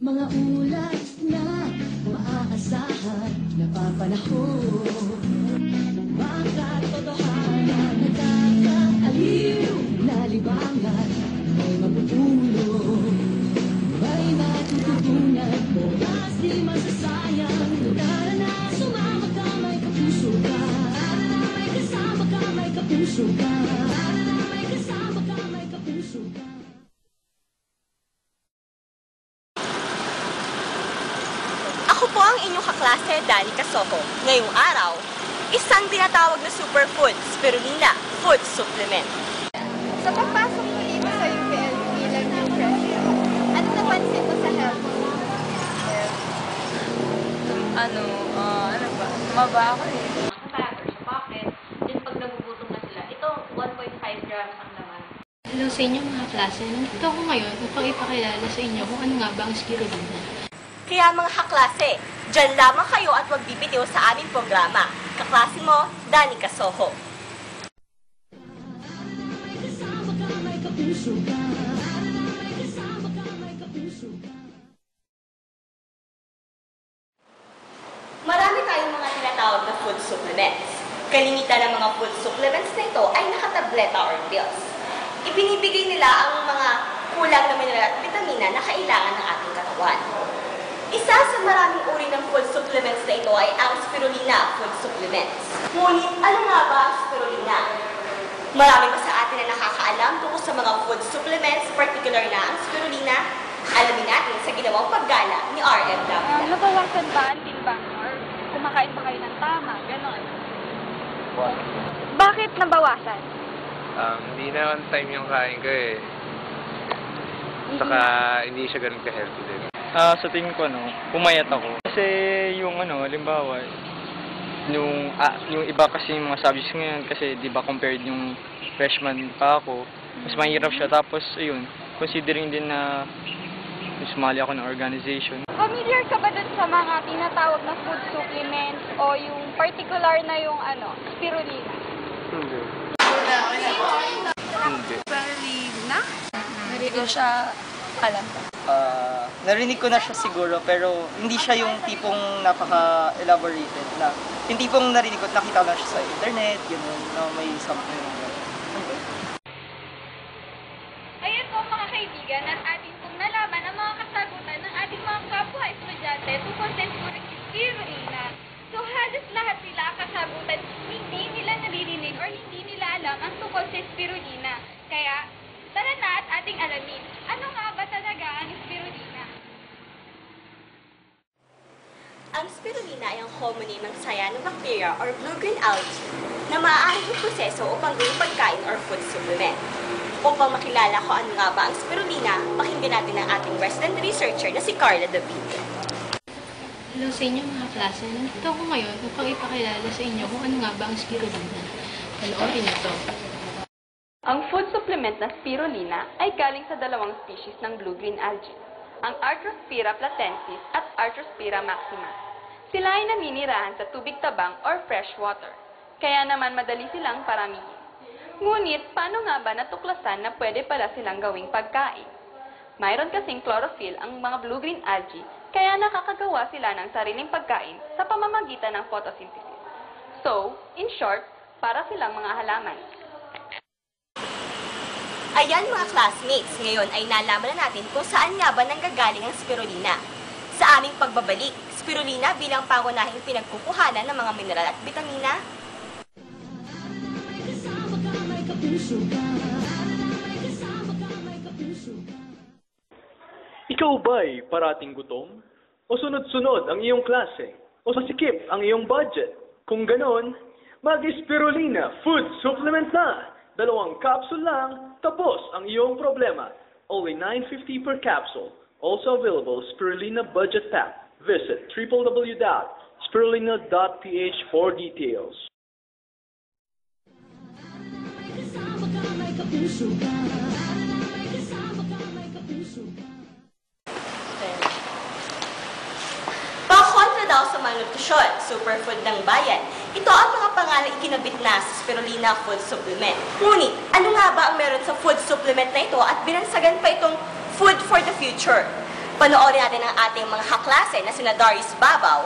Mga ulat na maaasahan, napapanahon. Baka totohanan, nakakaaliw na libangan, may mapupulong, may matututunan, oras di masasayang, lugar na sumama ka, may kapuso ka, may kasama ka, may kapuso ka, may kasama ka, may kapuso ka. Ako po ang inyong kaklase, Danica Soho. Ngayong araw, isang tinatawag na superfood, spirulina food supplement. Sa pagpasok mo dito sa UPL bilang new freshman, ano napansin mo sa health mo? Ano ba? Maba ako eh. Platter sa pocket, then pag nagugutom na sila, ito 1.5 grams ang laman. Hello sa inyo mga klase. Nandito ako ngayon upang ipakilala sa inyo kung ano nga ba ang spirulina. Kaya mga kaklase, dyan lamang kayo at magbibitiw sa aming programa. Kaklase mo, Danica Soho. Kasama ka, may kapuso ka, kasama ka, may kapuso ka. Marami tayong mga tinatawag na food supplements. Kalimitan ng mga food supplements na ito ay nakatableta or pills. Ibinibigay nila ang mga kulang na mineral at vitamina na kailangan ng ating katawan. Isa sa maraming uri ng food supplements na ito ay ang spirulina food supplements. Ngunit, ano nga ba ang spirulina? Marami ba sa atin na nakakaalam tungkol sa mga food supplements, particular na ang spirulina? Alamin natin sa ginawang paggala ni RM Davila. Nabawasan ba ang timbang or kumakain ba kayo ng tama? Ganon. What? Bakit nabawasan? Hindi na on time yung kain ko eh. Saka hindi siya ganun ka-healthy din. Sa tingin ko, pumayat ako. Kasi yung halimbawa, yung iba kasi yung mga subjects ngayon, kasi di ba compared yung freshman pa ako, mas mahirap siya. Tapos, ayun, considering din na sumali ako ng organization. Familiar ka ba dun sa mga tinatawag na food supplements o yung particular na yung spirulina? Hindi. Hindi. Spirulina? Hindi ko siya alam. Narinig ko na siya siguro, pero hindi siya yung tipong napaka-elaborated na. Yung tipong narinig ko, nakita lang siya sa internet, gano'n, na may something. Ayan po mga kaibigan, at atin pong nalaman ang mga kasagutan ng ating mga kapwa estudyante tungkol sa spirulina. So halos lahat sila kasagutan, hindi nila naririnig or hindi nila alam ang tungkol sa spirulina. Kaya, tara na at ating alamin, ano nga ba talaga ang spirulina? Ang spirulina ay ang common name ng cyanobacteria or blue-green algae na maaaring proseso upang gawing pagkain or food supplement. Upang makilala ko ano nga ba ang spirulina, pakinggan natin ang ating resident researcher na si Carla David. Hello sa inyo mga klase. Nandito ako ngayon upang ipakilala sa inyo kung ano nga ba ang spirulina. Panoorin ito. Ang food supplement na spirulina ay galing sa dalawang species ng blue-green algae, ang Arthrospira platensis at Arthrospira maxima. Sila ay naninirahan sa tubig tabang or fresh water, kaya naman madali silang paramihin. Ngunit, paano nga ba natuklasan na pwede pala silang gawing pagkain? Mayroon kasing chlorophyll ang mga blue-green algae, kaya nakakagawa sila ng sariling pagkain sa pamamagitan ng photosynthesis. So, in short, para silang mga halaman. Ayan mga classmates, ngayon ay nalaman na natin kung saan nga ba nanggagaling ang spirulina. Sa aming pagbabalik, spirulina bilang pangunahing pinagkukuhanan ng mga mineral at vitamina. Kasama ka, may kapuso ka, kasama ka, may kapuso ka. Ikaw ba'y parating gutom? O sunod-sunod ang iyong klase? O sasikip ang iyong budget? Kung ganon, mag-spirulina food supplement na! 2 capsule lang, tapos ang iyong problema. Only $9.50 per capsule. Also available Spirulina Budget Pack. Visit www.spirulina.ph for details. Kasama ka, may kapuso ka, kasama ka, may kapuso ka. Pakontra daw sa malnutrisyon, superfood ng bayan. Ito ang mga pangalang ikinabit na sa spirulina food supplement. Ngunit, ano nga ba ang meron sa food supplement na ito at binansagan pa itong food for the future? Panoorin natin ang ating mga kaklase na sina Darius Babaw,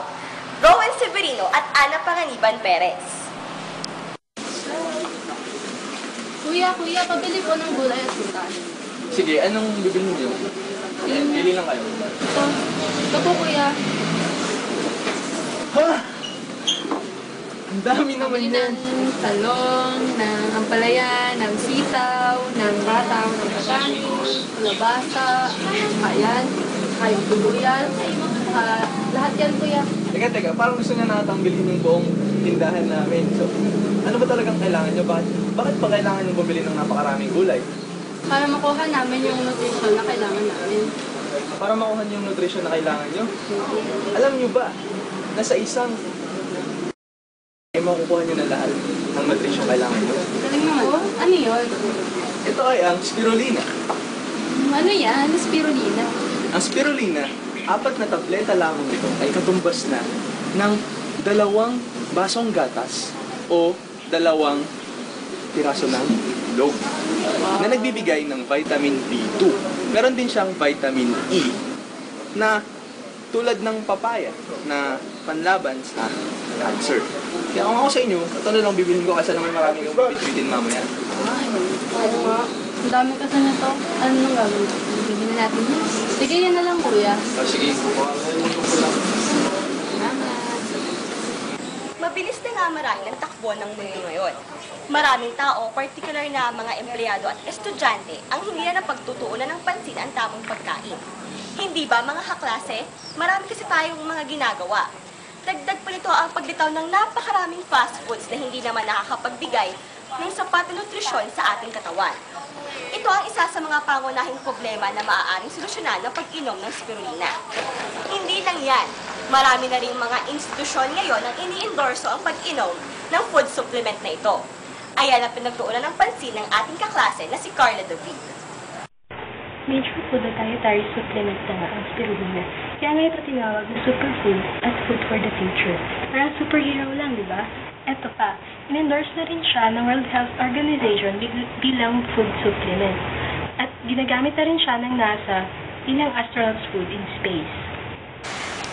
Rowan Severino at Ana Panganiban Perez. Kuya, pabili po ng gulay at prutas. Sige, anong bibili niyo? Pili lang kayo. Ito po, kuya. Ha? Ang dami naman Pabili yan. ng talong, ng ampalaya, ng sitaw, ng bataw, ng patanis, kalabasa, ayan, kayong tuluyan, lahat yan, kuya. Teka, parang gusto niya natang bilhin yung buong tindahan namin. So, ano ba talagang kailangan niyo? Bakit pa kailangan niyo bumili ng napakaraming gulay? Para makuha namin yung nutrition na kailangan namin. Para makuha niyo yung nutrition na kailangan niyo? Alam niyo ba, na sa isang ay makukuha niyo na lahat ng nutrition kailangan niyo? Galing naman. Ano yun? Ito ay ang spirulina. Ano yan? Spirulina. Ang spirulina, 4 na tableta lamang ito ay katumbas na ng 2 basong gatas o 2 piraso ng log na nagbibigay ng vitamin B2. Meron din siyang vitamin E na tulad ng papaya na panlaban sa cancer. Kaya kung ako sa inyo, ito na lang bibilhin ko kasi naman maraming yung bitbitin mamaya. Oo nga. Ang dami kasi nito. Ano nang gagawin? Bibili na natin. Sige, yan na lang, kuya. Sige. Mabilis na nga marahil ang takbo ng mundo ngayon. Maraming tao, particular na mga empleyado at estudyante, ang hindi na napagtutuunan ng pansin ang tamang pagkain. Hindi ba mga kaklase? Marami kasi tayong mga ginagawa. Dagdag pa nito ang paglitaw ng napakaraming fast foods na hindi naman nakakapagbigay ng sapat na nutrisyon sa ating katawan. Ito ang isa sa mga pangunahing problema na maaaring solusyonan ng pag-inom ng spirulina. Hindi lang yan, marami na rin mga institusyon ngayon ang ini-endorso ang pag-inom ng food supplement na ito. Ayan ang pinagtuunan ng pansin ng ating kaklase na si Carla David. Major food at dietary supplement na nga ang spirulina. Kaya nga ito tinawag na superfood at food for the future. Parang superhero lang, di ba? Eto pa, in-endorse na rin siya ng World Health Organization bilang food supplement. At ginagamit na rin siya ng NASA bilang astronaut's food in space.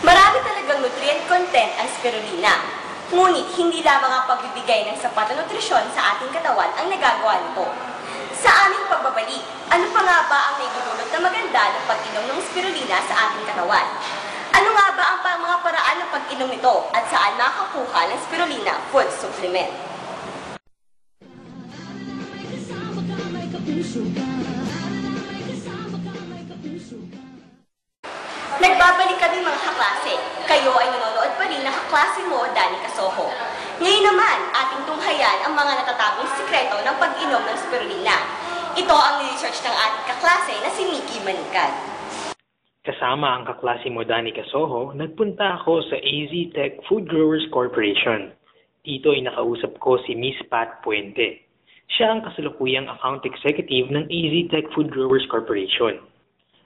Marami talagang nutrient content ang spirulina. Ngunit hindi lamang ang pagbibigay ng sapat na nutrisyon sa ating katawan ang nagagawa nito. Sa aming pagbabalik, ano pa nga ba ang naidudulot na maganda ng pag-inom ng spirulina sa ating katawan? Ano nga ba ang mga paraan ng pag-inom nito at saan makakuha ng spirulina food supplement? Nagbabalik kami mga kaklase. Kayo ay nanonood pa rin ng kaklase mo, Dani Casoho. Ngayon naman, ating tunghayan ang mga natatagong sikreto ng pag-inom ng spirulina. Ito ang research ng ating kaklase na si Mickey Manikad. Kasama ang kaklase mo, Dani Casoho, nagpunta ako sa AZ Tech Food Growers Corporation. Dito ay nakausap ko si Miss Pat Puente. Siya ang kasalukuyang account executive ng AZ Tech Food Growers Corporation.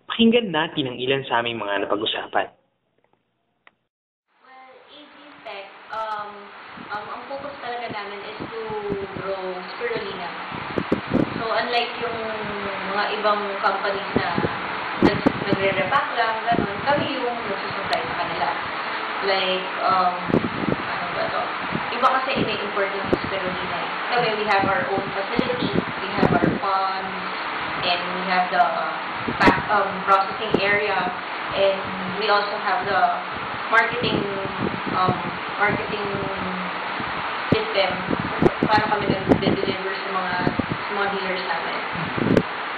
Pakinggan natin ang ilan sa aming mga napag-usapan. Well, AZ Tech, ang focus talaga namin is to grow spirulina. So, unlike yung mga ibang companies na nagre-repack lang, ganun, kami yung nagsusupply sa kanila. Like, ano ba ito? Iba kasi ina-import yung spirulina. Kami, we have our own facility, we have our farm, and we have the processing area, and we also have the marketing system para kami nag-deliver sa mga dealers namin.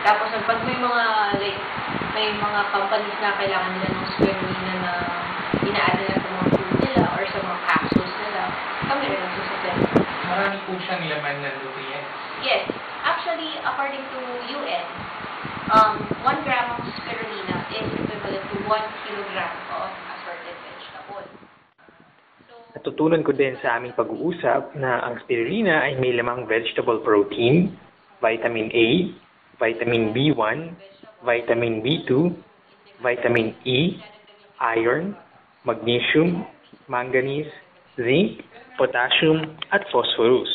Tapos pag may mga companies na kailangan nila ng spirulina na ina-add nila sa mga food nila or sa mga capsules nila, kami rin nagsusupply. Marami po siyang laman na nutrients. Yes. Actually, according to UN, 1 gram of spirulina is equivalent to 1 kilogram of assorted vegetable. Natutunan ko din sa aming pag-uusap na ang spirulina ay may lamang vegetable protein, vitamin A, vitamin B1, vitamin B2, vitamin E, iron, magnesium, manganese, zinc, potassium, at phosphorus.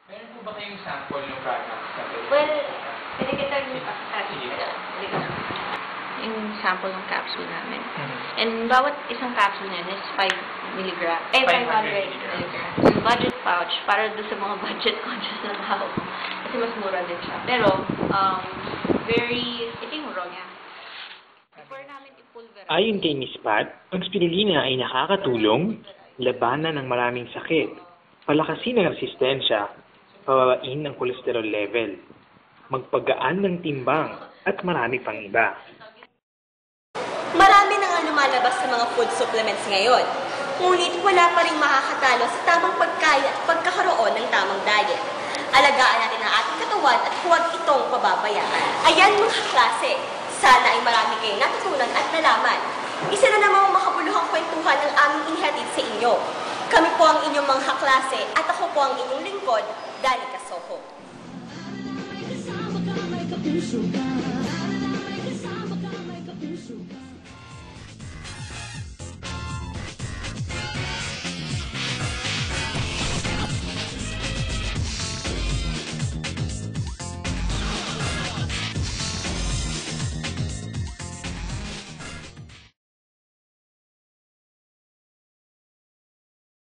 Meron po ba kayong sample ng products? Well, pinagkita yung yung sample ng capsule namin. And bawat isang capsule niyan is 500 milligrams. Yung budget pouch, para doon sa mga budget conscious na tao. Kasi mas mura din siya. Pero, ito yung raw niya. Before namin i-pulverize. Ayon kay Miss Pat, ang spirulina ay nakakatulong labanan ng maraming sakit, palakasin ang resistensya, pababain ang cholesterol level, magpagaan ng timbang, at marami pang iba. Marami na nga lumalabas sa mga food supplements ngayon. Ngunit wala pa rin makakatalo sa tamang pagkaya at pagkakaroon ng tamang diet. Alagaan natin ang ating katawan at huwag itong pababayaan. Ayan mga klase, sana ay marami kayong natutunan at nalaman. Isa na namang makabuluhang kwentuhan ng aming inihatid sa inyo. Kami po ang inyong mga klase at ako po ang inyong lingkod, Danica Soho. Kasama ka, may kapuso ka.